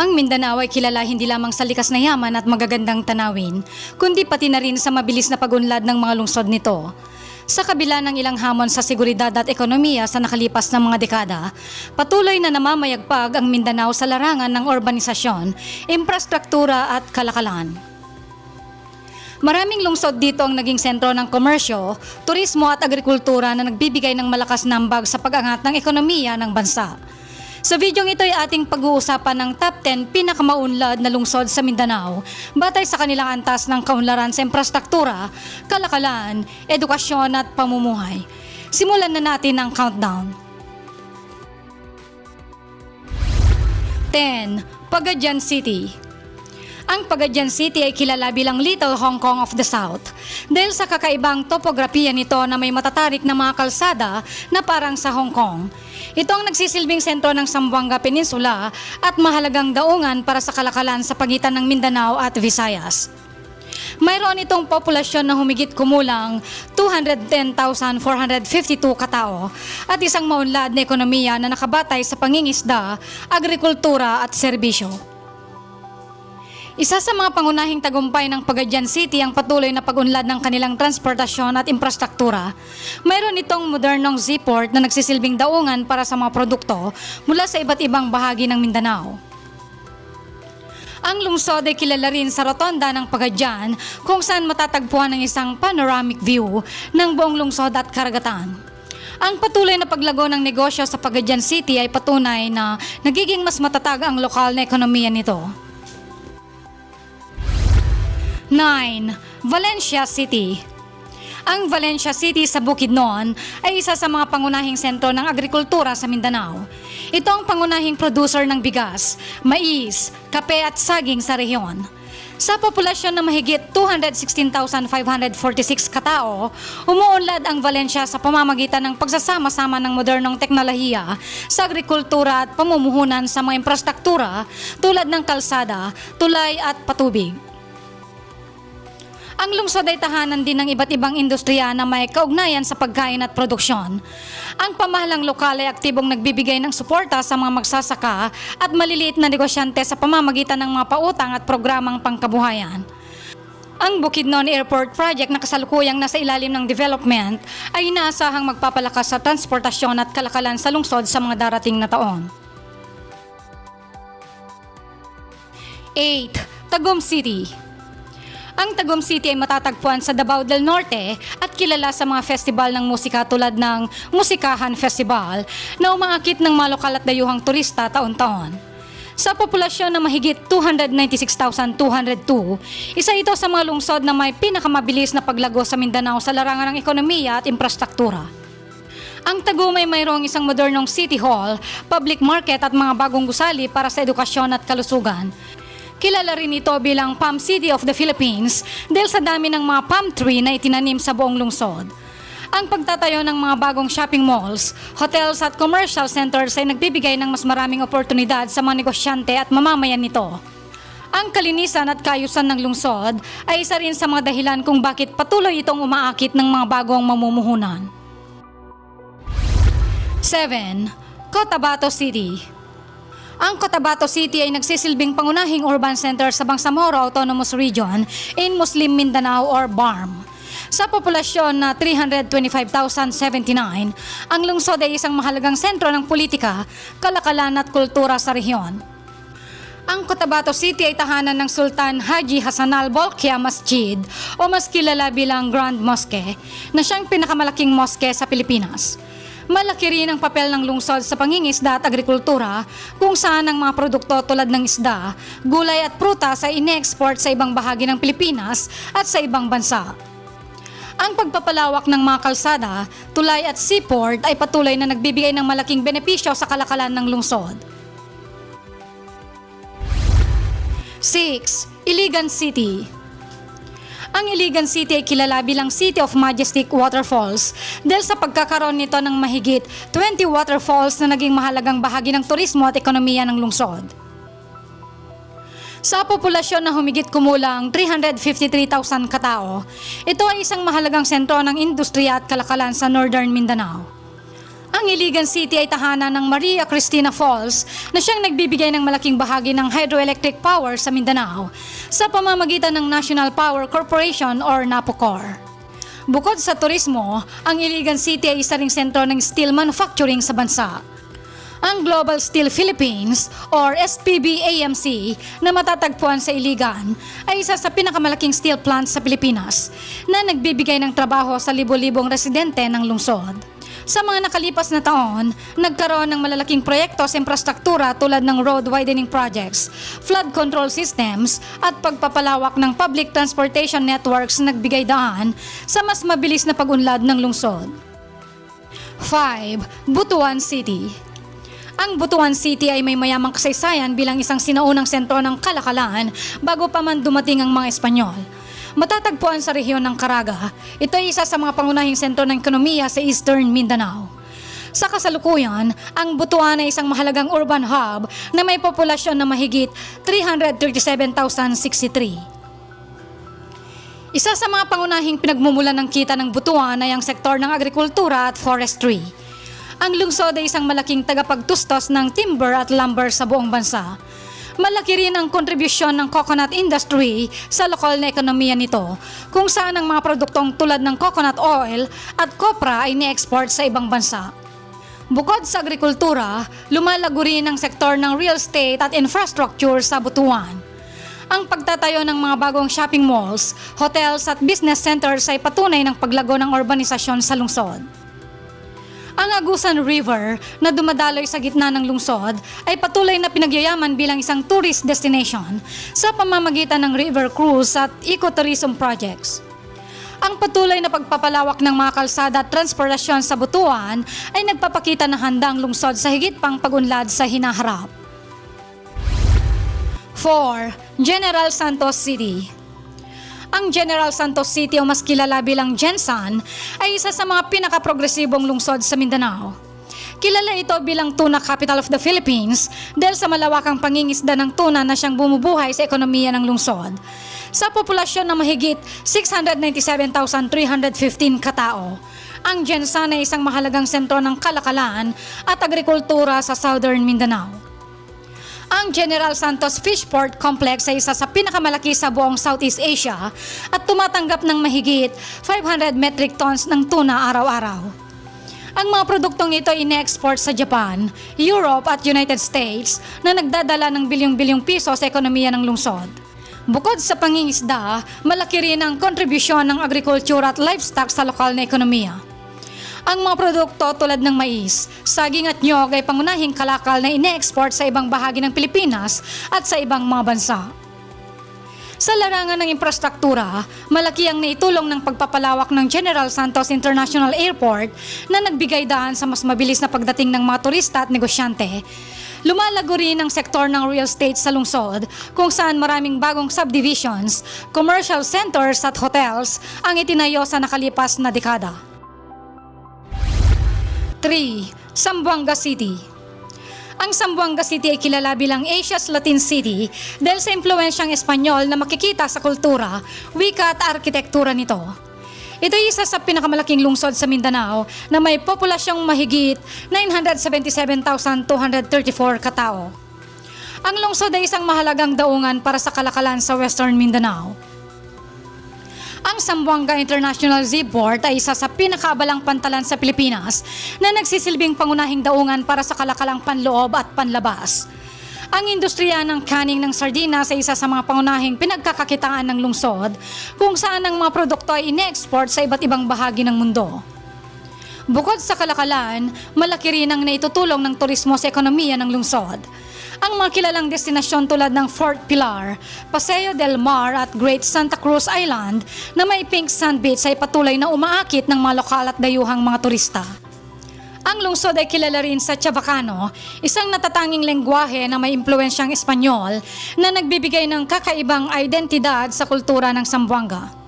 Ang Mindanao ay kilala hindi lamang sa likas na yaman at magagandang tanawin, kundi pati na rin sa mabilis na pagunlad ng mga lungsod nito. Sa kabila ng ilang hamon sa seguridad at ekonomiya sa nakalipas na mga dekada, patuloy na namamayagpag ang Mindanao sa larangan ng urbanisasyon, infrastruktura at kalakalan. Maraming lungsod dito ang naging sentro ng komersyo, turismo at agrikultura na nagbibigay ng malakas na ambag sa pag-angat ng ekonomiya ng bansa. Sa videong ito ay ating pag-uusapan ng top 10 pinakamaunlad na lungsod sa Mindanao batay sa kanilang antas ng kaunlaran sa infrastruktura, kalakalan, edukasyon at pamumuhay. Simulan na natin ang countdown. 10. Pagadian City. Ang Pagadian City ay kilala bilang Little Hong Kong of the South dahil sa kakaibang topografiya nito na may matatarik na mga kalsada na parang sa Hong Kong. Ito ang nagsisilbing sentro ng Zamboanga Peninsula at mahalagang daungan para sa kalakalan sa pagitan ng Mindanao at Visayas. Mayroon itong populasyon na humigit kumulang 210,452 katao at isang maunlad na ekonomiya na nakabatay sa pangingisda, agrikultura at serbisyo. Isa sa mga pangunahing tagumpay ng Pagadian City ang patuloy na pag-unlad ng kanilang transportasyon at infrastruktura. Mayroon itong modernong seaport na nagsisilbing daungan para sa mga produkto mula sa iba't ibang bahagi ng Mindanao. Ang lungsod ay kilala rin sa rotonda ng Pagadian kung saan matatagpuan ang isang panoramic view ng buong lungsod at karagatan. Ang patuloy na paglago ng negosyo sa Pagadian City ay patunay na nagiging mas matatag ang lokal na ekonomiya nito. 9. Valencia City. Ang Valencia City sa Bukidnon ay isa sa mga pangunahing sentro ng agrikultura sa Mindanao. Ito ang pangunahing producer ng bigas, mais, kape at saging sa rehiyon. Sa populasyon na mahigit 216,546 katao, umuunlad ang Valencia sa pamamagitan ng pagsasama-sama ng modernong teknolohiya sa agrikultura at pamumuhunan sa mga infrastruktura tulad ng kalsada, tulay at patubig. Ang lungsod ay tahanan din ng iba't ibang industriya na may kaugnayan sa pagkain at produksyon. Ang pamahalang lokal ay aktibong nagbibigay ng suporta sa mga magsasaka at maliliit na negosyante sa pamamagitan ng mga pautang at programang pangkabuhayan. Ang Bukidnon Airport Project na kasalukuyang nasa ilalim ng development ay inaasahang magpapalakas sa transportasyon at kalakalan sa lungsod sa mga darating na taon. 8. Tagum City. Ang Tagum City ay matatagpuan sa Davao del Norte at kilala sa mga festival ng musika tulad ng Musikahan Festival na umaakit ng mga lokal at dayuhang turista taon-taon. Sa populasyon na mahigit 296,202, isa ito sa mga lungsod na may pinakamabilis na paglago sa Mindanao sa larangan ng ekonomiya at infrastruktura. Ang Tagum ay mayroong isang modernong city hall, public market at mga bagong gusali para sa edukasyon at kalusugan. Kilala rin ito bilang Palm City of the Philippines dahil sa dami ng mga palm tree na itinanim sa buong lungsod. Ang pagtatayo ng mga bagong shopping malls, hotels at commercial centers ay nagbibigay ng mas maraming oportunidad sa mga negosyante at mamamayan nito. Ang kalinisan at kaayusan ng lungsod ay isa rin sa mga dahilan kung bakit patuloy itong umaakit ng mga bagong mamumuhunan. 7. Cotabato City. Ang Cotabato City ay nagsisilbing pangunahing urban center sa Bangsamoro Autonomous Region in Muslim Mindanao or BARM. Sa populasyon na 325,079, ang lungsod ay isang mahalagang sentro ng politika, kalakalan at kultura sa rehiyon. Ang Cotabato City ay tahanan ng Sultan Haji Hassanal Bolkiah Masjid o mas kilala bilang Grand Mosque na siyang pinakamalaking mosque sa Pilipinas. Malaki rin ang papel ng lungsod sa pangingisda at agrikultura kung saan ang mga produkto tulad ng isda, gulay at prutas ay ine-export sa ibang bahagi ng Pilipinas at sa ibang bansa. Ang pagpapalawak ng mga kalsada, tulay at seaport ay patuloy na nagbibigay ng malaking benepisyo sa kalakalan ng lungsod. 6. Iligan City. Ang Iligan City ay kilala bilang City of Majestic Waterfalls dahil sa pagkakaroon nito ng mahigit 20 waterfalls na naging mahalagang bahagi ng turismo at ekonomiya ng lungsod. Sa populasyon na humigit kumulang 353,000 katao, ito ay isang mahalagang sentro ng industriya at kalakalan sa Northern Mindanao. Ang Iligan City ay tahanan ng Maria Cristina Falls na siyang nagbibigay ng malaking bahagi ng hydroelectric power sa Mindanao sa pamamagitan ng National Power Corporation or NAPOCOR. Bukod sa turismo, ang Iligan City ay isa ring sentro ng steel manufacturing sa bansa. Ang Global Steel Philippines or SPB-AMC na matatagpuan sa Iligan ay isa sa pinakamalaking steel plant sa Pilipinas na nagbibigay ng trabaho sa libo-libong residente ng lungsod. Sa mga nakalipas na taon, nagkaroon ng malalaking proyekto sa infrastruktura tulad ng road widening projects, flood control systems at pagpapalawak ng public transportation networks na nagbigay daan sa mas mabilis na pag-unlad ng lungsod. 5. Butuan City. Ang Butuan City ay may mayamang kasaysayan bilang isang sinaunang sentro ng kalakalan bago pa man dumating ang mga Espanyol. Matatagpuan sa rehiyon ng Caraga, ito ay isa sa mga pangunahing sentro ng ekonomiya sa Eastern Mindanao. Sa kasalukuyan, ang Butuan ay isang mahalagang urban hub na may populasyon na mahigit 337,063. Isa sa mga pangunahing pinagmumulan ng kita ng Butuan ay ang sektor ng agrikultura at forestry. Ang lungsod ay isang malaking tagapagtustos ng timber at lumber sa buong bansa. Malaki rin ang kontribusyon ng coconut industry sa lokal na ekonomiya nito, kung saan ang mga produktong tulad ng coconut oil at kopra ay ni-export sa ibang bansa. Bukod sa agrikultura, lumalago rin ang sektor ng real estate at infrastructure sa Butuan. Ang pagtatayo ng mga bagong shopping malls, hotels at business centers ay patunay ng paglago ng urbanisasyon sa lungsod. Ang Agusan River na dumadaloy sa gitna ng lungsod ay patuloy na pinagyayaman bilang isang tourist destination sa pamamagitan ng river cruise at ecotourism projects. Ang patuloy na pagpapalawak ng mga kalsada at transportasyon sa Butuan ay nagpapakita na handa ang lungsod sa higit pang pag-unlad sa hinaharap. 4. General Santos City. Ang General Santos City o mas kilala bilang Gensan ay isa sa mga pinakaprogresibong lungsod sa Mindanao. Kilala ito bilang tuna capital of the Philippines dahil sa malawakang pangingisda ng tuna na siyang bumubuhay sa ekonomiya ng lungsod. Sa populasyon na mahigit 697,315 katao, ang Gensan ay isang mahalagang sentro ng kalakalan at agrikultura sa Southern Mindanao. Ang General Santos Fishport Complex ay isa sa pinakamalaki sa buong Southeast Asia at tumatanggap ng mahigit 500 metric tons ng tuna araw-araw. Ang mga produktong ito ay ine-export sa Japan, Europe at United States na nagdadala ng bilyong-bilyong piso sa ekonomiya ng lungsod. Bukod sa pangingisda, malaki rin ang kontribusyon ng agriculture at livestock sa lokal na ekonomiya. Ang mga produkto tulad ng mais, saging at nyog ay pangunahing kalakal na ine-export sa ibang bahagi ng Pilipinas at sa ibang mga bansa. Sa larangan ng infrastruktura, malaki ang naitulong ng pagpapalawak ng General Santos International Airport na nagbigay daan sa mas mabilis na pagdating ng mga turista at negosyante. Lumalago rin ang sektor ng real estate sa lungsod kung saan maraming bagong subdivisions, commercial centers at hotels ang itinayo sa nakalipas na dekada. 3. Zamboanga City. Ang Zamboanga City ay kilala bilang Asia's Latin City dahil sa impluensyang Espanyol na makikita sa kultura, wika at arkitektura nito. Ito ay isa sa pinakamalaking lungsod sa Mindanao na may populasyong mahigit 977,234 katao. Ang lungsod ay isang mahalagang daungan para sa kalakalan sa Western Mindanao. Ang Zamboanga International Seaport ay isa sa pinakaabalang pantalan sa Pilipinas na nagsisilbing pangunahing daungan para sa kalakalang panloob at panlabas. Ang industriya ng canning ng sardinas ay isa sa mga pangunahing pinagkakakitaan ng lungsod kung saan ang mga produkto ay ine-export sa iba't ibang bahagi ng mundo. Bukod sa kalakalan, malaki rin ang naitutulong ng turismo sa ekonomiya ng lungsod. Ang mga kilalang destinasyon tulad ng Fort Pilar, Paseo del Mar at Great Santa Cruz Island na may pink sand beach ay patuloy na umaakit ng mga lokal at dayuhang mga turista. Ang lungsod ay kilala rin sa Chavacano, isang natatanging lengguwahe na may impluensyang Espanyol na nagbibigay ng kakaibang identidad sa kultura ng Zamboanga.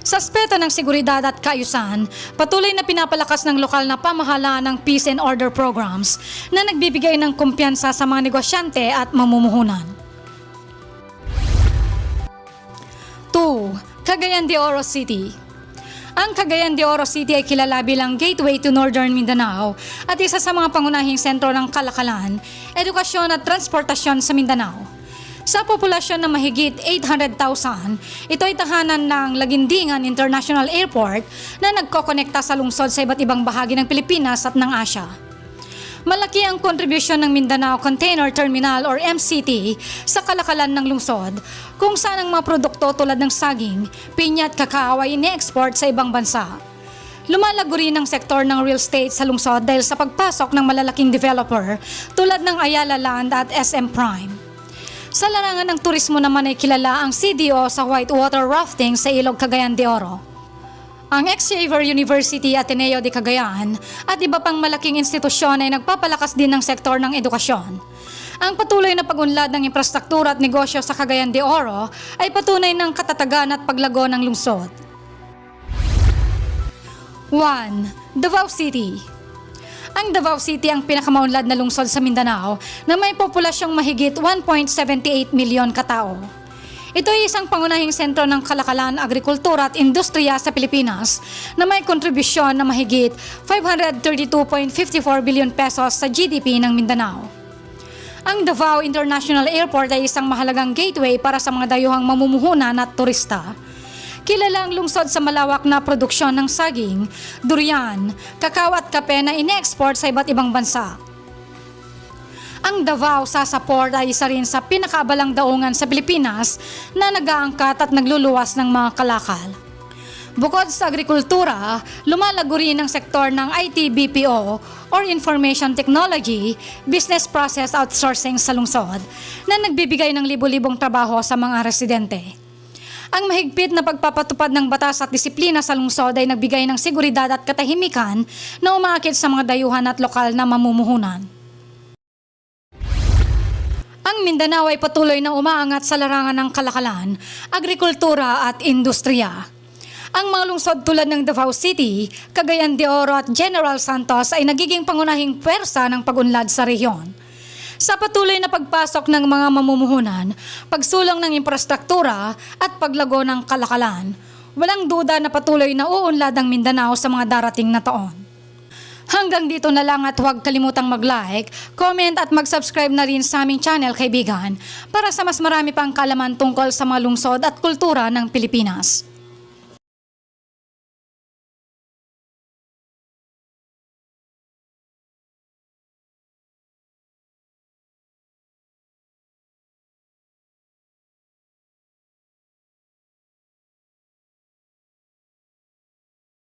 Sa aspeto ng seguridad at kaayusan, patuloy na pinapalakas ng lokal na pamahalaan ng peace and order programs na nagbibigay ng kumpiyansa sa mga negosyante at mamumuhunan. 2. Cagayan de Oro City. Ang Cagayan de Oro City ay kilala bilang gateway to Northern Mindanao at isa sa mga pangunahing sentro ng kalakalan, edukasyon at transportasyon sa Mindanao. Sa populasyon na mahigit 800,000, ito ay tahanan ng Lagindingan International Airport na nagkokonekta sa lungsod sa iba't ibang bahagi ng Pilipinas at ng Asya. Malaki ang kontribusyon ng Mindanao Container Terminal or MCT sa kalakalan ng lungsod, kung saan ang mga produkto tulad ng saging, pinya at kakao ay ine-export sa ibang bansa. Lumalago rin ang sektor ng real estate sa lungsod dahil sa pagpasok ng malalaking developer tulad ng Ayala Land at SM Prime. Sa larangan ng turismo naman ay kilala ang CDO sa whitewater rafting sa Ilog Cagayan de Oro. Ang Xavier University Ateneo de Cagayan at iba pang malaking institusyon ay nagpapalakas din ng sektor ng edukasyon. Ang patuloy na pag-unlad ng infrastruktura at negosyo sa Cagayan de Oro ay patunay ng katatagan at paglago ng lungsod. 1. Davao City. Ang Davao City ang pinakamaunlad na lungsod sa Mindanao na may populasyong mahigit 1.78 milyon katao. Ito ay isang pangunahing sentro ng kalakalan, agrikultura at industriya sa Pilipinas na may kontribusyon na mahigit 532.54 billion pesos sa GDP ng Mindanao. Ang Davao International Airport ay isang mahalagang gateway para sa mga dayuhang mamumuhunan at turista. Kilala ang lungsod sa malawak na produksyon ng saging, durian, kakao at kape na ine-export sa iba't ibang bansa. Ang Davao Sasaport ay isa rin sa pinakaabalang daungan sa Pilipinas na nag-aangkat at nagluluwas ng mga kalakal. Bukod sa agrikultura, lumalago rin ang sektor ng IT-BPO or Information Technology, Business Process Outsourcing sa lungsod na nagbibigay ng libo-libong trabaho sa mga residente. Ang mahigpit na pagpapatupad ng batas at disiplina sa lungsod ay nagbigay ng seguridad at katahimikan na umaakit sa mga dayuhan at lokal na mamumuhunan. Ang Mindanao ay patuloy na umaangat sa larangan ng kalakalan, agrikultura at industriya. Ang mga lungsod tulad ng Davao City, Cagayan de Oro at General Santos ay nagiging pangunahing pwersa ng pag-unlad sa rehiyon. Sa patuloy na pagpasok ng mga mamumuhunan, pagsulong ng infrastruktura at paglago ng kalakalan, walang duda na patuloy na uunlad ang Mindanao sa mga darating na taon. Hanggang dito na lang at huwag kalimutang mag-like, comment at mag-subscribe na rin sa aming channel, kaibigan, para sa mas marami pang kaalaman tungkol sa mga lungsod at kultura ng Pilipinas.